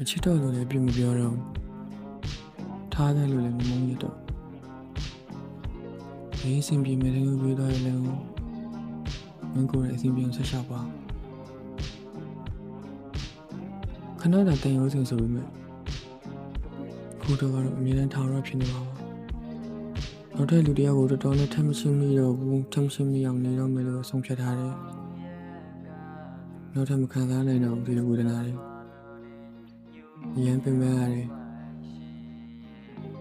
မချစ်တော့လို့လည်းပြမပြောတော့ထားတယ်လို့လည်းမမုန်းရတော့ဒီအစဉ်ပြေမဲ့တဲ့ကိုပြောတော့လည်းငါကိုယ်ရဲ့အစဉ်ပြေအောင်ဆက်ရှောက်ပါခဏတာတင်ရိုးစင်ဆိုပေမဲ့ခုတော့ကတော့အမြဲတမ်းထောင်ရဖြစ်နေပါဘူးနောက်ထပ်လူတယောက်ကိုတော်တော်နဲ့ထမ်းမရှင်းမိတော့ဘူးထမ်းမရှင်းမိအောင်နေတော့မယ်လို့ဆုံးဖြတ်ထားတယ်နောက်ထပ်မခံစားနိုင်တော့ဒီလိုဝေဒနာတွေရမ်းပင်ပန်းရတယ်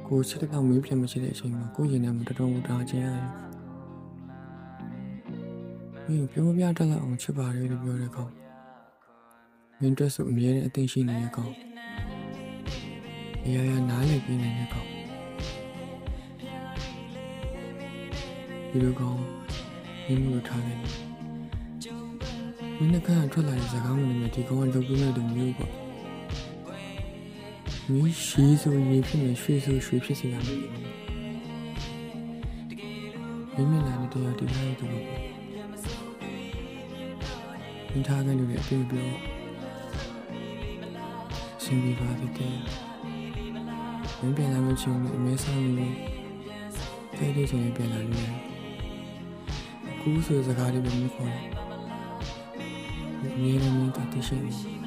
ကိုချစ်တဲ့ကောင်မင်းပြန်မချစ်တဲ့အချိန်မှာကိုရင်ထဲမှာတော်တော်တာချင်ရတယ်မင်းပြောမပြတတ်လောက်အောင်ချစ်ပါတယ်လို့ပြောတဲ့ကောင်မင်းတက်ဆိုအမြဲတမ်းအသိရှိနေတဲ့ကောင်ရရနားလည်ပြီးနေတဲ့ကောင်ဒီလိုကောင်မင်းတို့ထားတယ်မင်းနဲ့ခါထွက်လာတဲ့စကားမှလည်းဒီကောင်ကလုပ်ပြနေတယ်မျိုးပေါ့မင်းရှိဆိုရင်ဖြစ်နေရွှေဆိုရွှေဖြစ်စေရမယ်မင်းမလာတဲ့တရားတရားတွေတော့ပေါ့မင်းထားကနေလည်းအပြေပြောရှင်ပြပါသေးတယ်မင်းပြန်လာမချင်းလို့အမဲဆောင်လို့တဲ့တဲ့ချင်းပြန်လာလို့ကူးဆိုစကားလေးပဲမခေါ်ဘူးအမြဲတမ်းတည်ရှိနေ